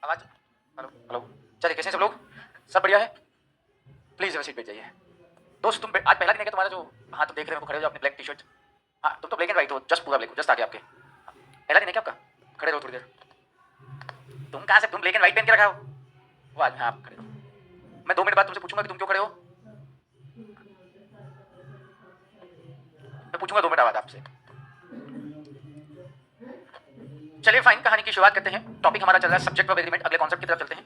आवाज। Hello hello. चलिए कैसे हैं सब लोग? सब बढ़िया है? प्लीज सीट पे जाइए। दोस्त तुम आज पहला दिन है क्या तुम्हारा जो? हाँ तुम देख रहे हो खड़े हो जो अपनी ब्लैक टी शर्ट। हाँ तुम तो ब्लैक एंड व्हाइट हो, जस्ट पूरा ब्लैक हो, जस्ट आगे आपके। पहला दिन है क्या आपका? खड़े रहो थोड़ी देर। तुम कहाँ से तुम ब्लैक एंड व्हाइट पहन के रखा हो? वो आज हाँ आप खड़े रहो। मैं 2 मिनट बाद तुमसे पूछूंगा कि तुम क्यों खड़े हो। मैं पूछूंगा 2 मिनट बाद आपसे। चलिए फाइन, कहानी की शुरुआत करते हैं। टॉपिक हमारा चल रहा है सब्जेक्ट ऑफ एग्रीमेंट। अगले कॉन्सेप्ट की तरफ चलते हैं।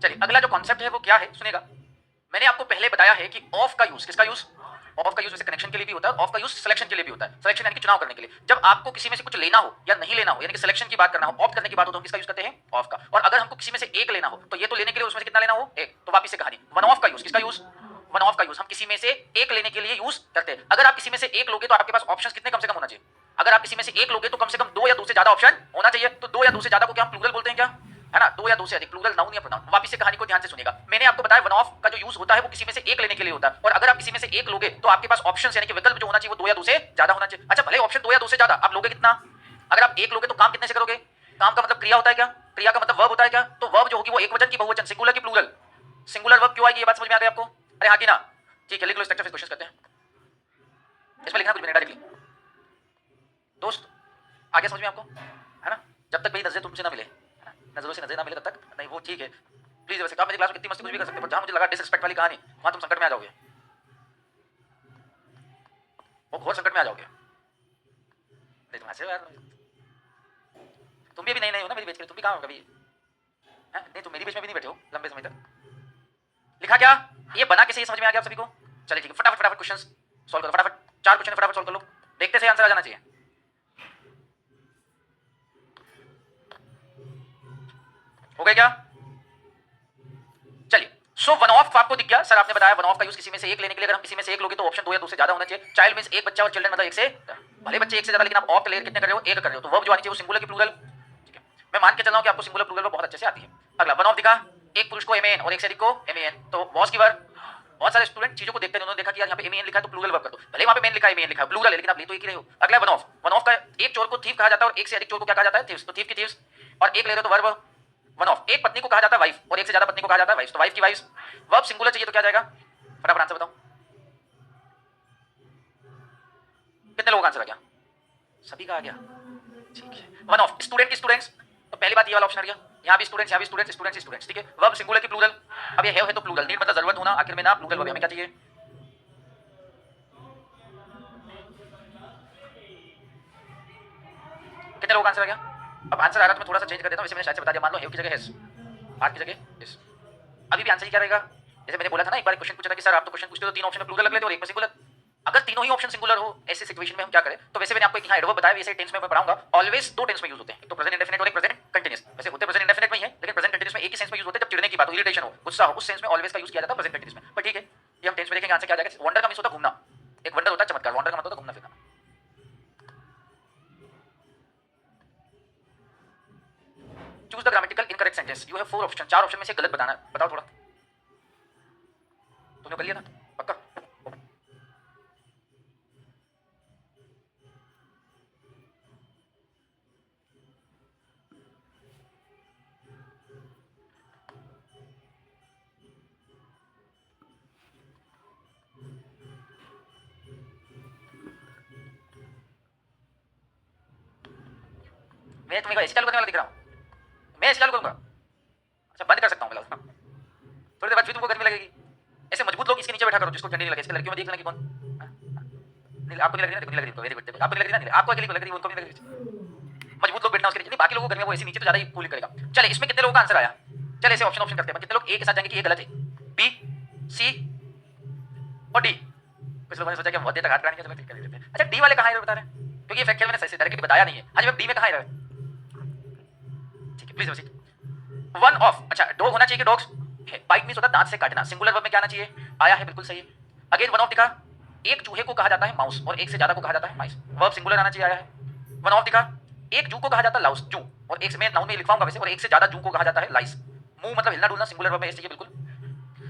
चलिए अगला जो कॉन्सेप्ट है वो क्या है सुनेगा। मैंने आपको पहले बताया है कि ऑफ का यूज, किसका यूज? ऑफ का यूज वैसे कनेक्शन के लिए भी होता है, ऑफ का यूज सिलेक्शन के लिए भी होता है। सिलेक्शन यानी कि चुनाव करने के लिए। जब आपको किसी में से कुछ लेना हो या नहीं लेना हो, यानी कि सिलेक्शन की बात करना हो, ऑप्ट करने की बात हो, तो हम किसका यूज करते हैं? ऑफ का। और अगर हमको किसी में से एक लेना हो तो ये तो लेने के लिए उसमें से कितना लेना हो? एक। तो वापिस से कहानी, वन ऑफ का यूज, किसका यूज? वन ऑफ का यूज हम किसी में से एक लेने के लिए यूज करते हैं। अगर आप किसी में से एक लोगे तो आपके पास ऑप्शन कितने कम से कम होना चाहिए? अगर आप किसी में से एक लोगे तो कम से कम 2 या 2 से ज्यादा ऑप्शन होना चाहिए। तो 2 या 2 से ज्यादा को क्या हम प्लूरल बोलते हैं क्या? है ना? 2 या 2 से अधिक, प्लूरल नाउन या प्रोनाउन। वापिस से कहानी को ध्यान से सुनिएगा। मैंने आपको बताया वन ऑफ का जो यूज होता है वो किसी में से एक लेने के लिए होता है। और अगर आप किसी में से एक लोगे तो आपके पास ऑप्शन यानी कि विकल्प जो होना चाहिए वो 2 या 2 से ज्यादा होना चाहिए। अच्छा भले ऑप्शन 2 या 2 से ज्यादा, आप लोगे कितना? अगर आप एक लोगे तो काम कितने से करोगे? काम का मतलब क्रिया होता है क्या? क्रिया का मतलब वर्ब होता है क्या? तो वर्ब जो होगी वो एक वचन की बहुवचन, सिंगुलर की प्लूरल? सिंगुलर वर्ब क्यों आएगी, ये बात समझ में आ गई आपको? अरे हाँ की ना? ठीक है, लिख लो स्ट्रक्चर, फिर क्वेश्चन करते हैं। इसमें लिखना कुछ भी नहीं, डायरेक्टली। दोस्त आगे समझ में आपको? है ना? जब तक मेरी नजरें तुमसे ना मिले, है ना, नजरों से नजर ना मिले तब तक नहीं, वो ठीक है। प्लीज वैसे आप मेरी क्लास में कितनी मस्ती कुछ भी कर सकते हो, पर जहां मुझे लगा डिसरिस्पेक्ट वाली कहानी, वहां तुम संकट में आ जाओगे, वो घोर संकट में आ जाओगे। नहीं तुम ऐसे यार, तुम भी अभी नहीं नहीं हो ना मेरी बेच के, तुम भी कहाँ हो कभी? नहीं तुम मेरी बेच में भी नहीं बैठे हो लंबे समय तक। लिखा क्या? ये बना कैसे, ये समझ में आ गया आप सभी को? चलिए ठीक है, फटाफट फटाफट क्वेश्चंस सॉल्व करो, फटाफट 4 क्वेश्चन फटाफट सॉल्व कर लो। देखते से आंसर आ जाना चाहिए। हो गया क्या? चलिए सो वन ऑफ आपको दिख गया। सर आपने बताया वन ऑफ का यूज किसी में से एक लेने के लिए, अगर हम किसी में से एक लोगे तो ऑप्शन 2 या 2 से ज्यादा होना चाहिए। चाइल्ड मींस एक बच्चा और चिल्ड्रन मतलब एक से, भले बच्चे एक से ज्यादा, लेकिन आप ऑप्ट ले कितने कर रहे हो? एक कर रहे हो। तो वर्ब जो आनी चाहिए वो सिंगुलर की प्लूरल। ठीक है, मैं मान के चल रहा हूं कि आपको सिंगुलर प्लूरल बहुत अच्छे से आती है। अगला वन ऑफ दिखा, एक पुरुष को एमएन और एक से अधिक को एमएन। तो वॉज की वर्ब, बहुत सारे स्टूडेंट चीजों को देखते हैं, उन्होंने देखा कि यार यहाँ पे एमएन लिखा है तो प्लूरल वर्ब कर दो, भले वहां पे मेन लिखा है एमएन लिखा है, प्लूरल है, लेकिन आप ले तो एक ही रहे हो। अगला वन ऑफ, वन ऑफ का एक चोर को थीफ कहा जाता है और एक से अधिक चोर को क्या कहा जाता है? थीव्स। तो थीफ की थीव्स, और एक ले रहे हो तो वर्ब वन ऑफ। एक पत्नी को कहा जाता है वाइफ और एक से ज्यादा पत्नी को कहा जाता है वाइफ, तो वाइफ की वाइफ। वर्ब सिंगुलर चाहिए तो क्या जाएगा? फटाफट आंसर बताओ, कितने लोगों का आंसर आ गया? सभी का आ गया, ठीक है। वन ऑफ स्टूडेंट की स्टूडेंट्स, तो पहली बात ये वाला ऑप्शन आ गया, यहाँ भी स्टूडेंट्स, यहाँ भी स्टूडेंट्स, स्टूडेंट्स स्टूडेंट्स, ठीक है। वर्ब सिंगुलर की प्लूरल, अब ये है तो प्लूरल, नीड मतलब जरूरत होना, आखिर में ना प्लूरल वर्ब, हमें क्या चाहिए? कितने लोगों का आंसर आ गया? अब आंसर आ रहा है तो मैं थोड़ा सा चेंज कर देता हूँ, वैसे मैंने शायद से बता दिया। मान लो हैव की जगह हैज, आर की जगह इज। अभी भी आंसर ही क्या रहेगा? जैसे मैंने बोला था ना, एक बार क्वेश्चन पूछा था कि सर आप तो क्वेश्चन पूछते हो तो 3 ऑप्शन में प्लूरल लग लेते हो और एक में सिंगुलर। अगर तीनों ही ऑप्शन सिंगुलर हो ऐसे सिचुएशन में हम क्या करें? तो वैसे मैंने आपको एक यहाँ एडवर्ब बताया, वैसे टेंस में मैं पढ़ाऊंगा। ऑलवेज 2 टेंस में यूज होते हैं, एक तो प्रेजेंट इंडेफिनिट और एक प्रेजेंट कंटीन्यूअस। वैसे होते प्रेजेंट इंडेफिनिट में ही है, लेकिन प्रेजेंट कंटीन्यूअस में एक ही सेंस में यूज होते हैं, जब चिढ़ने की बात हो, इरिटेशन हो, गुस्सा हो, उस सेंस में ऑलवेज का यूज किया जाता है प्रेजेंट कंटीन्यूअस में। पर ठीक है, ये हम टेंस में देखेंगे आंसर क्या आ जाएगा। वंडर का मींस होता है घूमना, एक वंडर होता है चमत्कार, वंडर का मतलब होता है घूमना फिरना। Choose the grammatical incorrect sentence, you have 4 option, 4 option में से गलत बताना है, बताओ थोड़ा। तुमने कर लिया था पक्का? मैं तुम्हें ऐसे चालू करने वाला दिख रहा हूँ? मैं ऐसे चालू करूंगा? अच्छा बंद कर सकता हूँ फिलहाल, थोड़ी देर बाद फिर तुमको गर्मी लगेगी। ऐसे मजबूत लोग इसके नीचे बैठा करो जिसको ठंडी नहीं लगे। इसके लड़कियों में देख लेना कि कौन। नहीं आपको नहीं लग रही ना? नहीं लग रही, वेरी गुड। आपको नहीं लग रही ना? आपको अकेले को लग रही है, उनको नहीं लग रही। मजबूत लोग बैठना उसके नीचे, नहीं बाकी लोगों को गर्मी है वो ऐसे नीचे तो ज्यादा ही कूलिंग करेगा। चले इसमें कितने लोगों का आंसर आया? चले ऐसे ऑप्शन ऑप्शन करते हैं, कितने लोग ए के साथ जाएंगे कि ये गलत है? बी, सी और डी। कुछ लोगों ने सोचा कि बहुत देर तक हाथ कराने के, चलो ठीक कर देते हैं। अच्छा डी वाले कहाँ है बताना है, क्योंकि ये फैक्चुअल मैंने सही से डायरेक्टली बताया नहीं है। आज मैं डी में कहाँ है? ठीक है प्लीज प्लीज। वन ऑफ, अच्छा डॉग होना चाहिए कि डॉग्स? बाइट मींस होता है दांत से काटना, सिंगुलर वर्ब में क्या आना चाहिए? आया है, बिल्कुल सही है। अगेन वन ऑफ दिखा, एक चूहे को कहा जाता है माउस और एक से ज्यादा को कहा जाता है माइस। वर्ब सिंगुलर आना चाहिए, आया है। वन ऑफ दिखा, एक जू को कहा जाता है लाउस, जू, और एक से मैं नाउन में लिखवाऊंगा वैसे, और एक से ज्यादा जू को कहा जाता है लाइस। मुंह मतलब हिलना डुलना, सिंगुलर वर्ब में चाहिए बिल्कुल।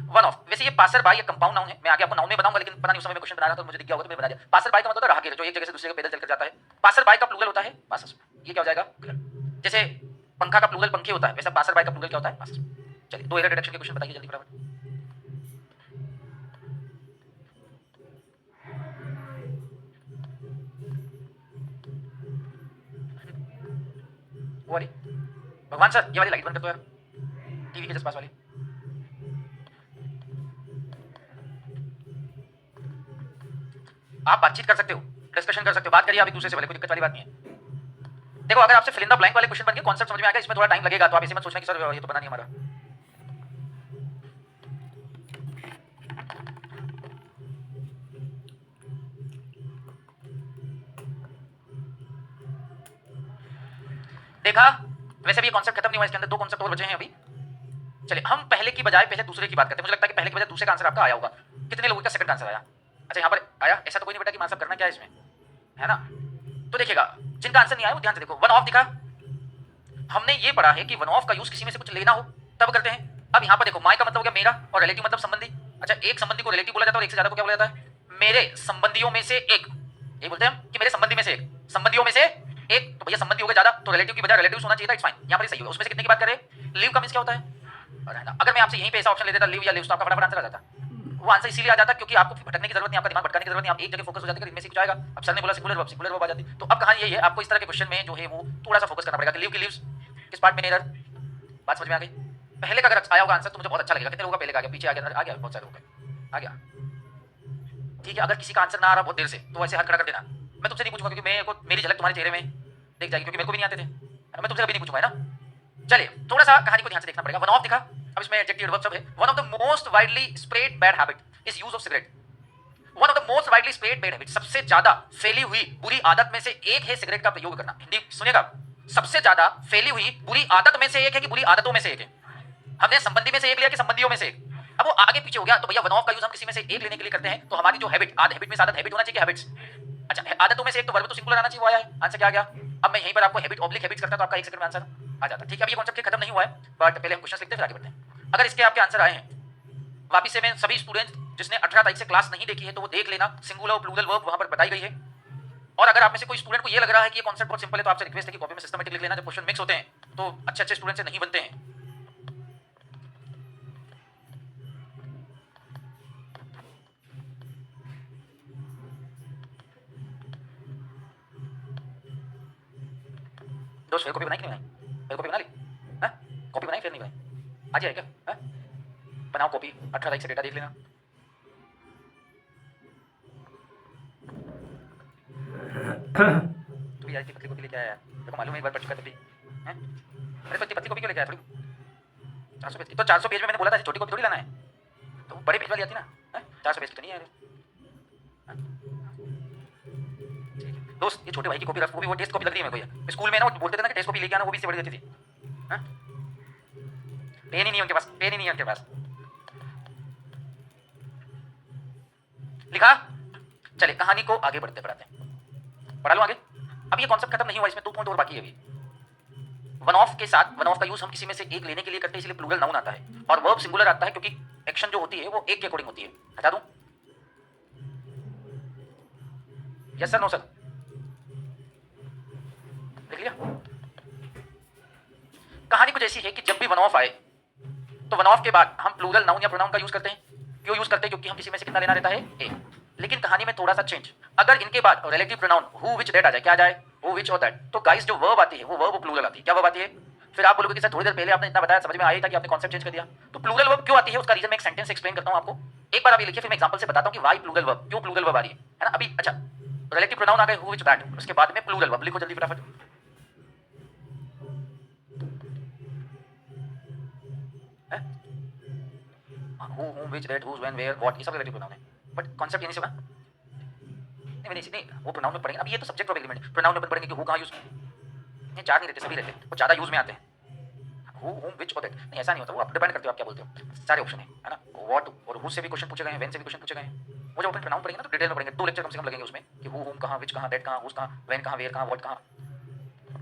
वन ऑफ, वैसे ये पासर बाई या कंपाउंड नाउन है, मैं आगे आपको नाउन में बताऊंगा, लेकिन पता नहीं उस समय में क्वेश्चन बना रहा था तो मुझे दिख गया होगा तो मैंने बता दिया। पासर बाई का मतलब होता है राहगीर, जो एक जगह से दूसरी जगह पैदल चलकर जाता है। पासर बाई का प्लूरल होता है पासस, ये क्या हो जाएगा क्लर्क। जैसे पंखा का प्लूरल पंखे होता है, वैसा पासर बाई का प्लूरल क्या होता है पासस। चलिए दो एरर डिडक्शन के क्वेश्चन बताइए जल्दी फटाफट। वो वाली भगवान सर, ये वाली लाइट बंद कर दो यार, टीवी के जस्ट पास वाली। आप बातचीत कर सकते हो, डिस्कशन कर सकते हो, बात करिए आप एक दूसरे से, वाले कोई दिक्कत वाली बात नहीं है। देखो अगर आपसे फिल इन द ब्लैंक वाले क्वेश्चन बन के कॉन्सेप्ट समझ में आएगा, इसमें थोड़ा टाइम लगेगा, तो आप ऐसे मत सोचना कि सर ये तो बना नहीं हमारा। देखा, वैसे भी ये कॉन्सेप्ट खत्म नहीं हुआ, इसके अंदर दो कॉन्सेप्ट और बचे हैं अभी। चलिए हम पहले की बजाय पहले दूसरे की बात करते हैं। मुझे लगता है कि पहले की बजाय दूसरे का आंसर आपका आया होगा। कितने लोगों का सेकंड आंसर आया? अच्छा यहाँ पर आया, ऐसा तो कोई नहीं बेटा कि मान साहब करना क्या है इसमें, है ना? तो देखिएगा जिनका आंसर नहीं आया वो ध्यान से देखो। वन ऑफ दिखा, हमने ये पढ़ा है कि वन ऑफ का यूज किसी में से कुछ लेना हो तब करते हैं। अब यहाँ पर देखो, माई का मतलब हो गया मेरा, और रिलेटिव मतलब संबंधी। अच्छा एक संबंधी को रिलेटिव बोला जाता है और एक से ज्यादा को क्या बोला जाता है? मेरे संबंधियों में से एक, ये बोलते हैं हम कि मेरे संबंधी में से एक, संबंधियों में से एक। तो भैया संबंधी हो गया ज्यादा, तो रिलेटिव की बजाय रिलेटिव होना चाहिए था, इट्स फाइन, यहाँ पर सही होगा। उसमें से कितने की बात करें? लीव का मींस क्या होता है? रहना। अगर मैं आपसे यहीं पे ऐसा ऑप्शन ले देता लीव या लीव्स, तो आपका फटाफट आंसर आ जाता। वो आंसर इसीलिए आ जाता क्योंकि आपको भटकने की जरूरत नहीं, आपका दिमाग भटकाने की जरूरत नहीं, आप एक जगह फोकस हो जाते, इनमें से कुछ आएगा। अब सर ने बोला सिंगुलर वर्ब आ जाती। तो अब कहानी यही है, आपको इस तरह के क्वेश्चन में जो है वो थोड़ा सा फोकस करना पड़ेगा कि लीव की लीव्स किस पार्ट में एरर। बात समझ में आ गई? पहले का अगर आया होगा आंसर तो मुझे बहुत अच्छा लगेगा। कितने लोगों का पहले का आ गया? पीछे आ गया बहुत सारे लोगों का आ गया। ठीक है, अगर किसी का आंसर ना आ रहा बहुत देर से तो वैसे हाथ खड़ा कर देना। मैं तुमसे नहीं पूछूंगा क्योंकि मेरे को मेरी झलक तुम्हारे चेहरे में देख जाएगी, क्योंकि मेरे को भी नहीं आते थे, मैं तुमसे कभी नहीं पूछूंगा, है ना? चलिए थोड़ा सा कहानी को ध्यान से देखना पड़ेगा। वन ऑफ दिखा, अब इसमें एडजेक्टिव वर्ब सब है। One of the most widely spread bad habit is use of cigarette. One of the most widely spread bad habit, सबसे ज्यादा फैली हुई बुरी आदत में से एक है सिगरेट का प्रयोग करना। हिंदी सुनिएगा, सबसे ज्यादा फैली हुई बुरी आदत में से एक है कि बुरी आदतों में से एक है? हमने संबंधी में से एक लिया कि संबंधियों में से एक? अब वो आगे पीछे हो गया, तो भैया वन ऑफ का यूज हम किसी में से एक लेने के लिए करते हैं, तो हमारी जो हैबिट, हैबिट में आदत, हैबिट होना चाहिए कि हैबिट्स? अच्छा आदतों में से एक, तो वर्ब तो सिंगुलर आना चाहिए, वो आया है, आंसर क्या आ गया? अब मैं यहीं पर आपको हैबिट ऑब्लिक हैबिट्स करता तो आपका एक सेकंड में आंसर आ जाता। ठीक है, अब ये कॉन्सेप्ट खत्म नहीं हुआ है, बट पहले हम क्वेश्चन लिखते हैं फिर आगे बढ़ते हैं। अगर इसके आपके आंसर आए हैं, वापिस से मैं सभी स्टूडेंट जिसने 18 तारीख से क्लास नहीं देखी है तो वो देख लेना, सिंगुलर और प्लूरल वर्ब वहां पर बताई गई है। और अगर आप में से कोई स्टूडेंट को ये लग रहा है कि ये कॉन्सेप्ट बहुत सिंपल है, तो आपसे रिक्वेस्ट है कि कॉपी में सिस्टमेटिक लिख लेना। जब क्वेश्चन मिक्स होते हैं तो अच्छे अच्छे स्टूडेंट से नहीं बनते हैं। दोस्त फिर कॉपी बनाई कि नहीं बनाई? फिर कॉपी बना ली? कॉपी बनाई फिर नहीं बनाई? आज ही है क्या? बनाओ कॉपी, 18 तारीख से डेटा देख लेना। तू भी यार इतनी पतली कॉपी लेके आया, तेरे को मालूम है एक बार पढ़ चुका तब भी, हैं? अरे तो इतनी पतली कॉपी क्यों लेके आया? थोड़ी 400 पेज, तो 400 पेज में मैंने बोला था छोटी कॉपी थोड़ी लाना है, तो बड़े पेज वाली आती ना, 400 पेज की तो नहीं है। दोस्त ये छोटे भाई की कॉपी रख, वो भी वो टेस्ट कॉपी लग रही है मेरे को। स्कूल में ना वो बोलते थे ना कि टेस्ट कॉपी लेके आना, वो भी इससे बड़ी देती थी। पेन ही नहीं है उनके पास, पेन ही नहीं है उनके पास। लिखा? चलिए कहानी को आगे बढ़ते बढ़ाते हैं, पढ़ा लो आगे। अब ये कॉन्सेप्ट खत्म नहीं हुआ, इसमें 2 पॉइंट और बाकी है अभी। वन ऑफ के साथ, वन ऑफ का यूज हम किसी में से एक लेने के लिए करते हैं, इसलिए प्लूरल नाउन आता है, और वर्ब सिंगुलर आता है क्योंकि एक्शन जो होती है वो एक के अकॉर्डिंग होती है। हटा दूं? Yes sir, no sir? देख लिया? कहानी कुछ ऐसी है कि जब भी वन ऑफ आए तो वन ऑफ के बाद हम प्लूरल नाउन या प्रोनाउन का यूज करते हैं। क्यों यूज करते हैं? क्योंकि हम किसी में से कितना लेना रहता है? एक। लेकिन कहानी में थोड़ा सा चेंज, अगर इनके बाद relative pronoun who which that आ जाए, क्या आ जाए? हु विच और दैट, तो गाइस जो वर्ब आती है वो वर्ब प्लूरल आती है। क्या वर्ब आती है? फिर आप बोलोगे कि सर थोड़ी देर पहले आपने इतना बताया, समझ में आया था कि आपने कॉन्सेप्ट चेंज कर दिया। तो प्लूरल वर्ब क्यों आती है उसका रीजन मैं एक सेंटेंस से एक्सप्लेन करता हूं आपको। एक बार अभी लिखिए, फिर मैं एग्जांपल से बताता हूं कि व्हाई प्लूरल वर्ब, क्यों प्लूरल वर्ब आ रही है ना? अभी अच्छा रिलेटिव प्रोनाउन आ गए हु विच दैट, उसके बाद में प्लूरल वर्ब लिखो जल्दी फटाफट। Who, whom, which, that, whose, when, where, what, ये सब रिलेटिव प्रोनाउन है, बट कॉन्सेप्ट ये नहीं समझा? नहीं वो प्रोनाउन में पढ़ेंगे। अब ये तो सब्जेक्ट ऑफ एग्रीमेंट, प्रोनाउन में पढ़ेंगे कि हु कहाँ यूज, ये 4 नहीं रहते, सभी रहते, वो ज़्यादा यूज में आते हैं। हु, whom, which और दैट, नहीं ऐसा नहीं होता, वो आप डिपेंड करते हो आप क्या बोलते हो। सारे ऑप्शन है ना? व्हाट और हु से भी क्वेश्चन पूछे गए हैं, व्हेन से भी क्वेश्चन पूछे गए हैं। वो जब अपन प्रोनाउन पढ़ेंगे ना तो डिटेल में पढ़ेंगे, 2 लेक्चर कम से कम लगेंगे उसमें कि हु, हुम कहाँ, विच कहाँ, दैट कहाँ, हुज कहाँ, व्हेन कहाँ, वेयर कहाँ, व्हाट कहाँ।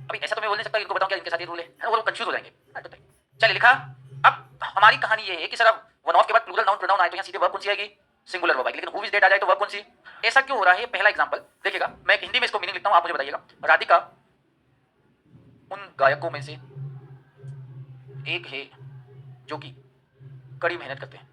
अभी ऐसा तो मैं बोल नहीं सकता इनको बताऊं क्या इनके साथ ये रूल है ना, वो लोग कंफ्यूज हो जाएंगे। चलिए लिखा। अब हमारी कहानी ये है कि सर अब वन ऑफ के बाद प्लूरल नाउन प्रोनाउन आए तो यहाँ सीधे वर्ब कौन सी आएगी? सिंगुलर वर्ब आएगी। लेकिन हु इज डेट आ जाए तो वर्ब कौन सी? ऐसा क्यों हो रहा है? पहला एग्जांपल देखिएगा, मैं हिंदी में इसको मीनिंग लिखता हूं, आप मुझे बताइएगा। राधिका उन गायकों में से एक है जो कि कड़ी मेहनत करते हैं।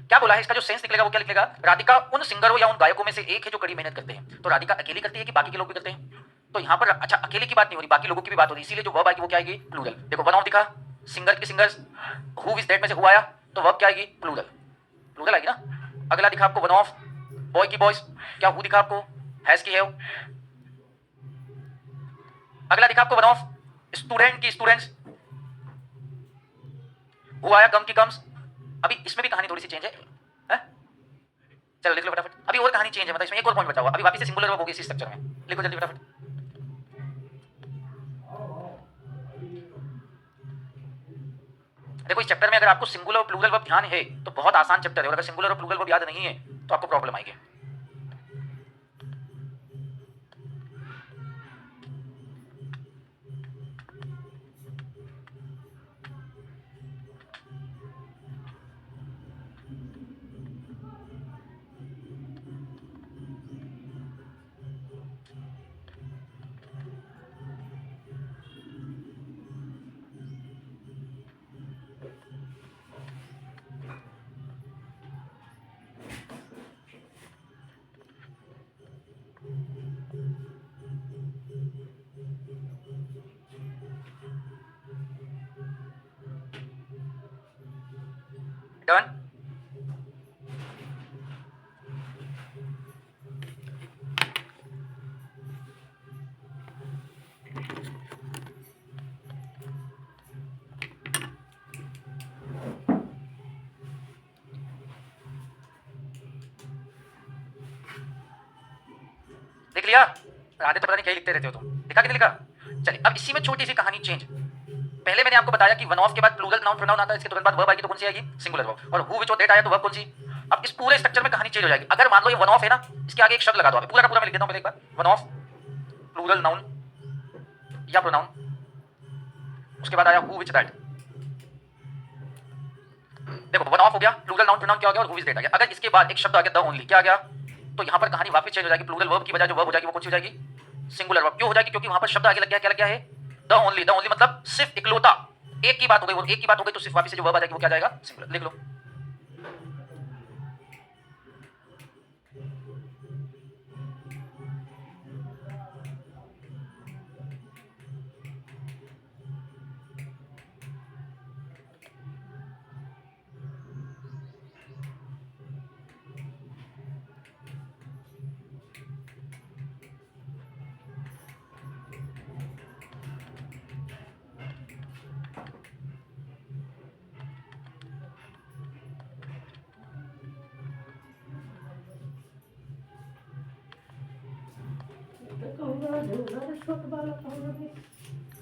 क्या बोला है? इसका जो सेंस निकलेगा वो क्या निकलेगा? राधिका उन सिंगरों या उन गायकों में से एक है जो कड़ी मेहनत करते हैं। तो राधिका अकेली करती है कि बाकी के लोग भी करते हैं? तो यहाँ पर अच्छा अकेले की बात नहीं हो रही, बाकी लोगों की भी बात हो रही, इसीलिए जो वर्ब आएगी वो क्या आएगी? प्लूरल। देखो वन ऑफ दिखा, सिंगर की सिंगर्स, हु इज दैट में से हु आया तो वर्ब क्या आएगी? प्लूरल। प्लूरल आएगी ना। अगला दिखा आपको वन ऑफ, बॉय की बॉयज, क्या हु दिखा आपको? हैज की हैव। अगला दिखा आपको वन ऑफ, स्टूडेंट की स्टूडेंट्स, हु आया कम की कम्स। अभी इसमें भी कहानी थोड़ी सी चेंज है, है? चलो लिख लो फटाफट। अभी और कहानी चेंज है, मतलब इसमें एक और पॉइंट बचा हुआ। अभी वापस से सिंगुलर वर्ब होगी इसी स्ट्रक्चर में। लिखो जल्दी फटाफट। देखो इस चैप्टर में अगर आपको सिंगुलर और प्लूरल वर्ब ध्यान है तो बहुत आसान चैप्टर है, और अगर सिंगुलर और प्लूरल वर्ब याद नहीं है तो आपको प्रॉब्लम आएगी। डन। देख लिया? आधे तो पता नहीं क्या लिखते रहते हो तुम। लिखा कि नहीं लिखा? चलिए अब इसी में छोटी सी कहानी चेंज। पहले मैंने आपको बताया कि वन ऑफ के बाद प्लूरल नाउन प्रोनाउन आता है, इसके तुरंत बाद वर्ब आएगी तो कौन सी आएगी? Singular verb. और हु विच और दैट आया तो वर्ब कौन सी? अब इस पूरे स्ट्रक्चर में कहानी चेंज हो जाएगी। अगर मान लो ये वन ऑफ है ना, इसके आगे एक शब्द लगा दो। पूरा का पूरा मैं लिख देता हूं पहले एक बार। वन ऑफ प्लूरल नाउन या प्रोनाउन, उसके बाद आया हु विच दैट। देखो वन ऑफ हो गया, प्लूरल नाउन प्रोनाउन क्या हो गया, और हु इज दैट आ गया। अगर इसके बाद एक शब्द आ गया द ओनली, क्या आ गया? तो यहां पर कहानी वापस चेंज हो जाएगी। प्लूरल वर्ब की बजाय जो वर्ब हो जाएगी वो कौन सी हो जाएगी? Singular verb. क्यों हो जाएगी? क्योंकि वहां पर शब्द आगे लग गया, क्या लग गया है? The only. द ओनली मतलब सिर्फ इकलौता, एक की बात हो गई, वो एक की बात हो गई तो सिर्फ वापस से जो वर्ब आ जाएगी वो क्या जाएगा? सिंगुलर। लिख लो।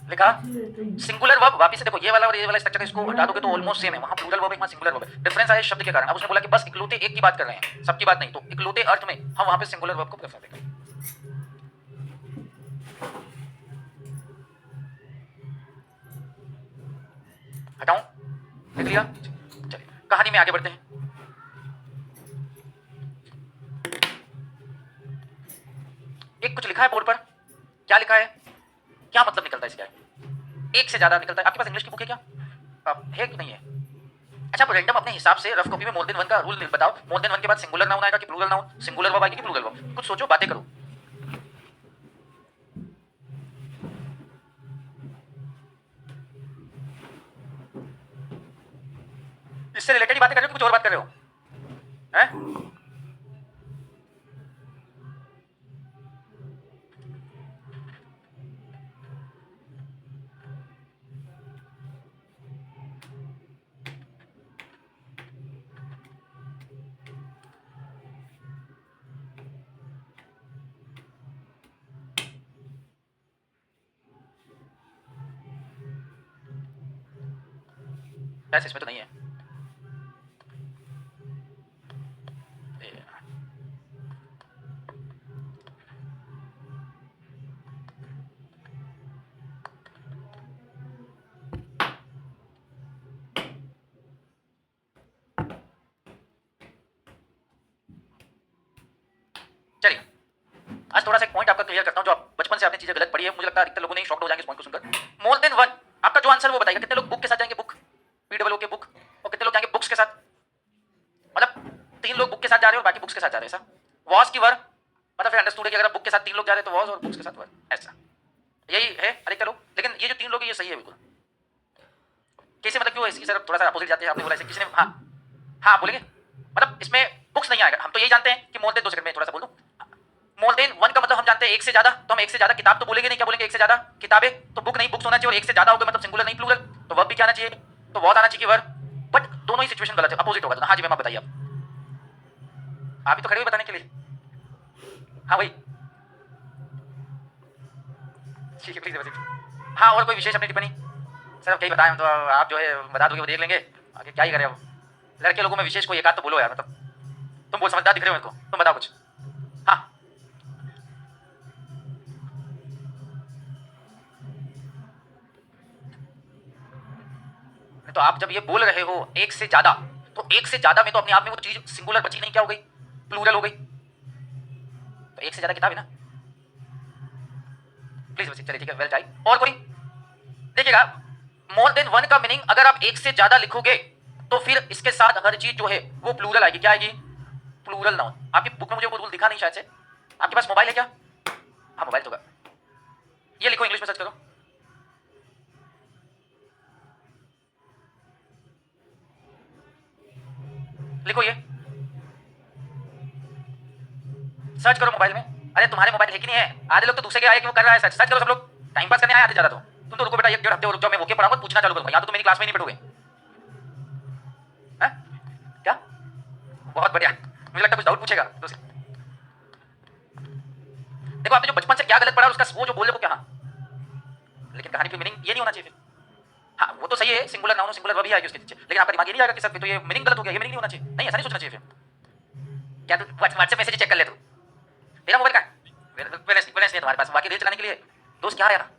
लिखा? सिंगुलर वर्ब वापस से देखो, ये वाला और ये वाला स्ट्रक्चर इसको हटा दोगे तो ऑलमोस्ट सेम है। वहां प्लूरल वर्ब है, वहां सिंगुलर वर्ब है। डिफरेंस आया शब्द के कारण। अब उसने बोला कि बस इकलौते एक की बात कर रहे हैं, सबकी बात नहीं, तो इकलौते अर्थ में हम वहां पे सिंगुलर वर्ब को प्रेफर देंगे। हटाऊं? लिख लिया? चलिए कहानी में आगे बढ़ते हैं। एक कुछ लिखा है बोर्ड पर, क्या लिखा है? क्या मतलब निकलता है इसका? एक से ज्यादा निकलता है। आपके पास इंग्लिश की बुक है क्या? है कि नहीं है? अच्छा आप रैंडम अपने हिसाब से रफ कॉपी में मोर देन वन का रूल बताओ। मोर देन वन के बाद सिंगुलर नाउन आएगा कि प्लूरल नाउन? सिंगुलर वर्ब आएगी कि प्लूरल वर्ब? कुछ सोचो, बातें करो। इससे रिलेटेड ही बातें कर रहे हो कि कुछ और बात कर रहे हो? हैं? ऐसे इसमें तो नहीं है। थोड़ा सा एक पॉइंट आपका क्लियर करता हूं, जो आप बचपन से आपने चीजें गलत पढ़ी है, मुझे लगता है अधिकतर लोगों ने शॉक्ड हो जाएंगे इस पॉइंट को सुनकर। मोर देन वन, आपका जो आंसर वो बताइएगा, कितने लोग बुक के साथ जाएंगे, बुक पीडब्ल्यू के बुक, और कितने लोग जाएंगे बुक्स के साथ? मतलब 3 लोग बुक के साथ जा रहे हैं और बाकी बुक्स के साथ जा रहे हैं, ऐसा? वॉज की वर, मतलब फिर अंडरस्टूड है कि अगर बुक के साथ 3 लोग जा रहे हैं तो वॉज और बुक्स के साथ वर, ऐसा यही है अधिकतर लोग। लेकिन ये जो 3 लोग है ये सही है बिल्कुल। कैसे, मतलब क्यों इसकी तरफ थोड़ा सा अपोजिट जाते हैं? आपने बोला ऐसे किसी ने, हाँ हाँ बोलेंगे, मतलब इसमें बुक्स नहीं आएगा। हम तो यही जानते हैं कि मोर देन, 2 सेकंड में थोड़ा सा बोल दूं, मोर देन वन का मतलब हम जानते हैं एक से ज्यादा, तो हम एक से ज्यादा किताब तो बोलेंगे नहीं, क्या बोलेंगे? एक से ज्यादा किताबें, तो बुक नहीं बुक्स होना चाहिए, और एक से ज्यादा हो गया मतलब सिंगुलर नहीं प्लूरल, तो वर्ब भी क्या आना चाहिए? तो वॉज आना चाहिए कि वर्ब। बट दोनों ही सिचुएशन गलत है, अपोजिट होगा। हाँ जी मैम, आप बताइए। आप भी तो खड़े हुए बताने के लिए। हाँ भाई, ठीक है प्लीज। हाँ, और कोई विशेष अपनी टिप्पणी? सर अब क्या ही बताएं, हम तो आप जो है बता दोगे वो देख लेंगे, आगे क्या ही करें अब। लड़के लोगों में विशेष कोई एक आध तो बोलो यार, मतलब तुम बहुत समझदार दिख रहे हो मेरे को, तुम बताओ कुछ। हाँ तो आप जब ये बोल रहे हो एक से ज्यादा, तो एक से ज्यादा में तो अपने आप में वो चीज सिंगुलर बची नहीं, क्या हो गई? प्लूरल हो गई। तो एक से ज्यादा किताब है ना, प्लीज बच्चे, चलिए ठीक है, वेल ट्राई। और कोई? देखिएगा, मोर देन वन का मीनिंग अगर आप एक से ज्यादा लिखोगे तो फिर इसके साथ हर चीज जो है वो प्लूरल आएगी। क्या आएगी? Plural noun. आपकी बुक में मुझे वो रूल दिखा नहीं शायद से। आपके पास मोबाइल है क्या? हाँ मोबाइल तो होगा। ये लिखो, इंग्लिश में सर्च करो। लिखो ये, सर्च करो मोबाइल में। अरे तुम्हारे मोबाइल है कि नहीं है? आधे लोग तो दूसरे के आए कि वो कर रहा है सर्च। सर्च करो सब लोग, टाइम पास करने आए आधे ज्यादा। तो तुम तो रुको बेटा, 1 डेढ़ हफ्ते और रुक जाओ, मैं ओके पढ़ाऊंगा, पूछना चालू करूंगा, या तो तुम मेरी क्लास में नहीं बैठोगे। हैं? क्या? बहुत बढ़िया, मुझे लगता है कुछ डाउट पूछेगा तो देखो आपने जो बचपन से क्या गलत पढ़ा उसका वो जो बोल रहे हो क्या, हाँ, लेकिन कहानी की मीनिंग ये नहीं होना चाहिए फिर। हाँ वो तो सही है, सिंगुलर नाउन सिंगुलर वर्ब ही आएगी उसके नीचे, लेकिन आपका दिमाग ये नहीं आएगा कि सर तो ये मीनिंग गलत हो गया, ये मीनिंग नहीं होना चाहिए। नहीं, ऐसा नहीं सोचना चाहिए फिर। क्या तू व्हाट्सएप मैसेज चेक कर ले? तू तेरा मोबाइल का बैलेंस बैलेंस नहीं तुम्हारे पास, बाकी रील चलाने के लिए दोस्त क्या आ रहा था?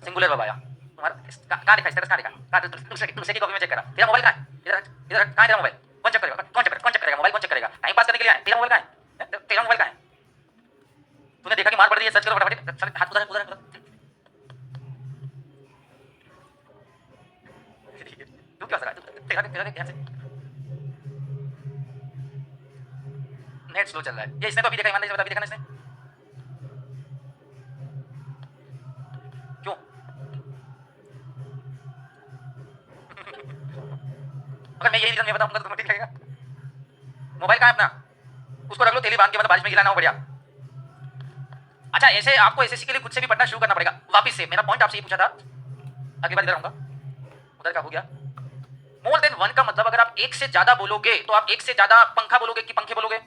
सिंगुलर वर्ब आया तुम्हारा। कहाँ दिखा स्टेटस, कहाँ दिखा? दूसरे की कॉपी में चेक करा। तेरा मोबाइल कहाँ है? इधर इधर, कहाँ है तेरा मोबाइल? कौन चेक करेगा? कौन चेक करेगा मोबाइल? कौन चेक करेगा? टाइम पास करने के लिए आए। तेरा मोबाइल कहाँ है? तेरा मोबाइल कहाँ है? तूने देखा कि मार पड़ रही है, सर्च करो फटाफट, हाथ उधर उधर। तू क्या सका? तेरा तेरा ध्यान से, नेट स्लो चल रहा है। ये इसने तो अभी देखा, ईमानदारी से बता, अभी देखा ना इसने? क्यों? अगर मैं यही रीजन नहीं बताऊंगा तो तुम्हें ठीक लगेगा? मोबाइल कहाँ है अपना? उसको रख लो, तेली बांध के, मतलब बारिश में गिलाना हो, बढ़िया। अच्छा, ऐसे आपको एसएससी के लिए खुद से भी पढ़ना शुरू करना पड़ेगा वापस से। मेरा पॉइंट आपसे ये पूछा था, अगली बार इधर आऊंगा, उधर का हो गया। मोर देन वन का मतलब अगर आप एक से ज्यादा बोलोगे तो आप एक से ज्यादा पंखा बोलोगे कि पंखे बोलोगे?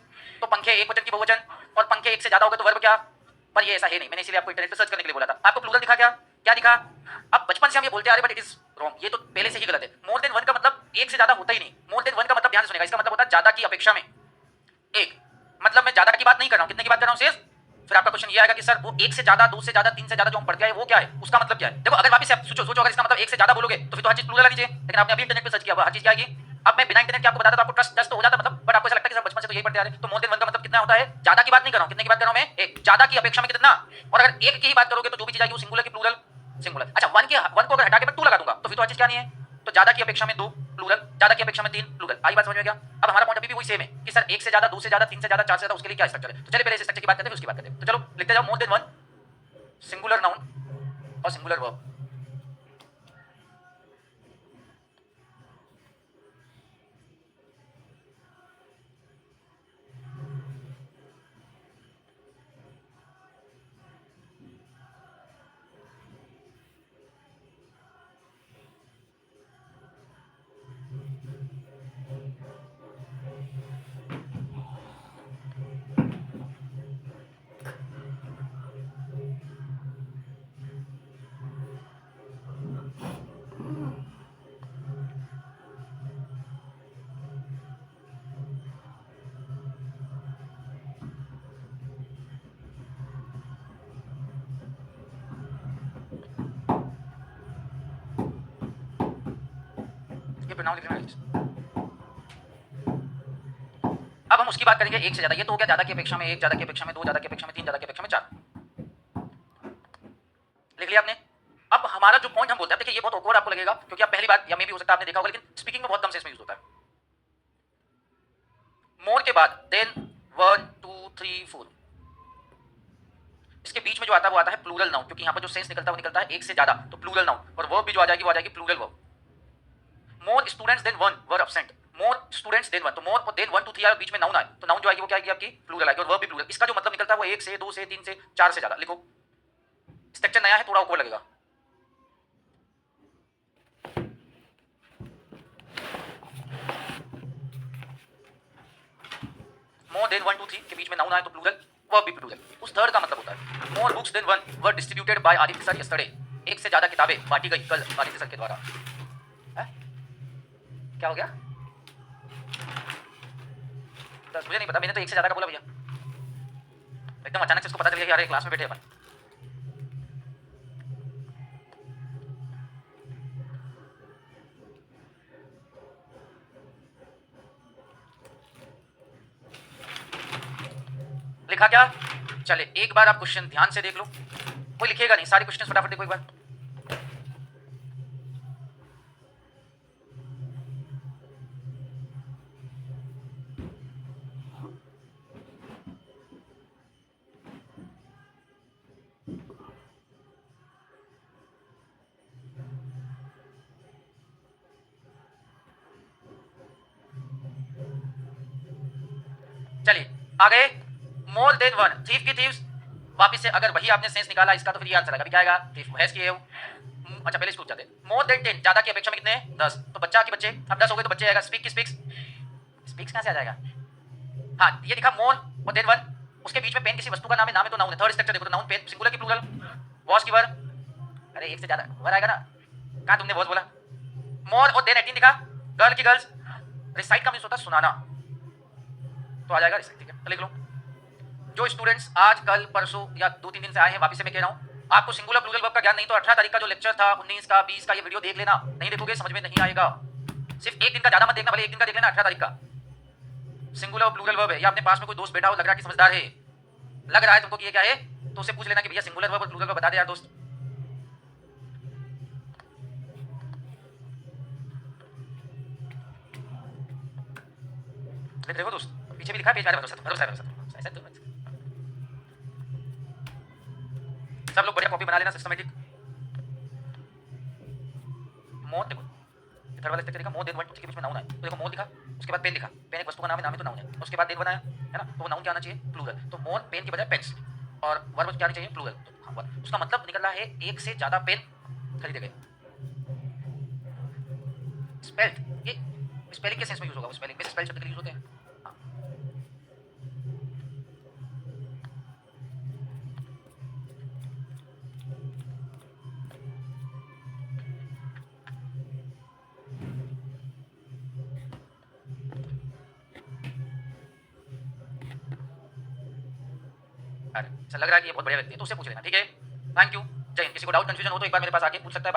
तो पंखे एक वचन की बहुवचन, और पंखे एक से ज्यादा हो गए तो वर्ब क्या? पर ये ऐसा है नहीं, मैंने इसीलिए आपको इंटरनेट पे सर्च करने के लिए बोला था। आपको प्लूरल दिखा क्या? क्या दिखा? अब बचपन से हम ये बोलते आ रहे, बट इट इज रॉन्ग, ये तो पहले से ही गलत है। मोर देन वन का मतलब एक से ज्यादा होता ही नहीं। मोर देन वन का मतलब ध्यान से सुनेगा, इसका मतलब होता है ज्यादा की अपेक्षा में एक। मतलब मैं ज्यादा की बात नहीं कर रहा हूं, कितने की बात कर रहा हूं शेष? फिर आपका क्वेश्चन ये आएगा कि सर वो एक से ज्यादा, 2 से ज्यादा, 3 से ज्यादा जो हम पढ़ते हैं वो क्या है, उसका मतलब क्या है? देखो अगर वापस से आप सोचो सोचो, अगर इसका मतलब एक से ज्यादा बोलोगे तो फिर तो हर चीज प्लूरल आनी चाहिए, लेकिन आपने अभी इंटरनेट पे सर्च किया, हर चीज क्या आएगी? अब मैं बिना इंटरनेट के आपको बताता तो आपको ट्रस्ट तो हो जाता, मतलब, बट आपको ऐसा लगता है कि सर बचपन से तो यही पढ़ते आ रहे हैं। तो मोर देन वन का मतलब कितना होता है? ज्यादा की बात नहीं कर रहा हूं, कितने की बात कर रहा हूं मैं? एक। ज्यादा की अपेक्षा में कितना? और अगर एक की ही बात करोगे तो जो भी चीज आएगी वो सिंगुलर की प्लूरल? सिंगुलर। अच्छा, वन को अगर हटा के मैं 2 लगा दूंगा तो फिर तो हर चीज क्या नहीं है? तो ज्यादा की अपेक्षा में 2 प्लूरल, ज्यादा की अपेक्षा में 3 प्लूरल। आई बात समझ में? क्या अब हमारा पॉइंट अभी भी वही सेम है कि सर एक से ज्यादा, 2 से ज्यादा, 3 से ज्यादा, 4 से ज्यादा, उसके लिए क्या स्ट्रक्चर है? तो चलिए पहले इस स्ट्रक्चर की बात करते हैं, उसकी बात करते हैं। तो चलो लिखते जाओ, more than one singular noun और सिंगुलर वर्ब। ये प्रोनाउन लिखना है। अब हम उसकी बात करेंगे एक से ज्यादा। ये तो हो गया ज्यादा की अपेक्षा में एक, ज्यादा की अपेक्षा में 2, ज्यादा की अपेक्षा में 3, ज्यादा की अपेक्षा में 4। लिया आपने। अब हमारा जो पॉइंट हम बोलते हैं, देखिए ये बहुत ऑकवर्ड आपको लगेगा क्योंकि आप पहली बार या मे भी हो सकता है आपने देखा होगा, लेकिन स्पीकिंग में बहुत कम सेंस में यूज होता है। मोर के बाद देन 1 2 3 4, इसके बीच में जो आता है वो आता है प्लूरल नाउन, क्योंकि यहाँ पर जो सेंस निकलता है वो निकलता है एक से ज्यादा, तो प्लूरल नाउन। और वर्ब भी जो आ जाएगी वो आ जाएगी plural verb. More students than one were absent, more students than one, तो मोर और देन 1 2 3 आया, बीच में नाउन आए तो नाउन जो आएगी वो क्या आएगी आपकी प्लूरल आएगी, और वर्ब भी प्लूरल। इसका जो मतलब निकलता है वो 1 से 2 से 3 से 4 से ज्यादा। लिखो, स्ट्रक्चर नया है, थोड़ा ऑकवर्ड लगेगा। मोर देन 1 2 3 के बीच में नाउन आए तो प्लूरल, वर्ब भी प्लूरल। उस थर्ड का मतलब होता है more books than one were distributed by Aditya sir yesterday, एक से ज्यादा किताबें बांटी गई कल आदित्य सर के द्वारा। है? क्या हो गया? मुझे नहीं पता, मैंने तो एक से ज्यादा का बोला भैया, एकदम अचानक से इसको पता चल गया कि अरे क्लास में बैठे अपन। लिखा क्या? चले एक बार आप क्वेश्चन ध्यान से देख लो, कोई लिखेगा नहीं, सारे क्वेश्चन फटाफट देखो एक बार। चलिए आ गए। मोर देन वन, थीफ की थीव्स, वापिस से अगर वही आपने सेंस निकाला इसका तो फिर ये आंसर आएगा। क्या आएगा? थीफ भैंस की है वो। अच्छा पहले इसको जाते हैं। मोर देन 10, ज्यादा की अपेक्षा में कितने हैं? 10, तो बच्चा की बच्चे, अब 10 हो गए तो बच्चे आएगा। स्पीक की स्पीक्स, स्पीक्स कहां से आ जाएगा? हाँ ये लिखा मोर और देन वन, उसके बीच में पेन किसी वस्तु का नाम है तो नाउन है। थर्ड स्ट्रक्चर देखो तो नाउन पेन, सिंगुलर की प्लूरल, वॉच की वर, अरे एक से ज्यादा वर आएगा ना, कहां तुमने वॉच बोला? मोर और देन 18 लिखा, गर्ल की गर्ल्स, रिसाइट का मींस होता है सुनाना, तो आ जाएगा रिसाइट। ठीक है तो लिख लो। जो स्टूडेंट्स आज कल परसों या 2-3 दिन से आए हैं, वापिस से मैं कह रहा हूँ आपको सिंगुलर प्लूरल वर्ब का ज्ञान नहीं तो 18 तारीख का जो लेक्चर था, 19 का 20 का, ये वीडियो देख लेना। नहीं देखोगे समझ में नहीं आएगा। सिर्फ एक दिन का ज्यादा मत देखना, भले एक दिन का देख लेना। 18 तारीख का सिंगुलर और प्लूरल वर्ब है, या अपने पास में कोई दोस्त बैठा हो, लग रहा है कि समझदार है, लग रहा है तुमको कि ये क्या है, तो उससे पूछ लेना कि भैया सिंगुलर वर्ब और प्लूरल वर्ब बता दे यार दोस्त। लिख रहे हो दोस्त? पीछे भी लिखा है पेज, भरोसा भरोसा भरोसा ऐसा तो सब लोग बढ़िया कॉपी बना लेना सिस्टमेटिक। मोर देखो थर्ड वाला स्ट्रक्चर देखा, मोर देन 1 2 3 के बीच में नाउन है तो देखो मोर लिखा, उसके बाद पेन लिखा, पेन एक वस्तु का नाम है तो नाउन है, उसके बाद देन बनाया है ना, तो वो नाउन क्या आना चाहिए? प्लूरल। तो मोर पेन की बजाय पेन्स, और वर्ब क्या आनी चाहिए? प्लूरल। तो हाँ उसका मतलब निकल रहा है एक से ज्यादा पेन खरीदे गए। स्पेल्ड, ये स्पेलिंग के सेंस में यूज होगा, स्पेलिंग में स्पेल शब्द के लिए यूज होते हैं। अरे लग रहा है कि ये बहुत बढ़िया व्यक्ति है तो उससे पूछ लेना। ठीक है, थैंक यू, जय हिंद। किसी को डाउट कंफ्यूजन हो तो एक बार मेरे पास आके पूछ सकता है।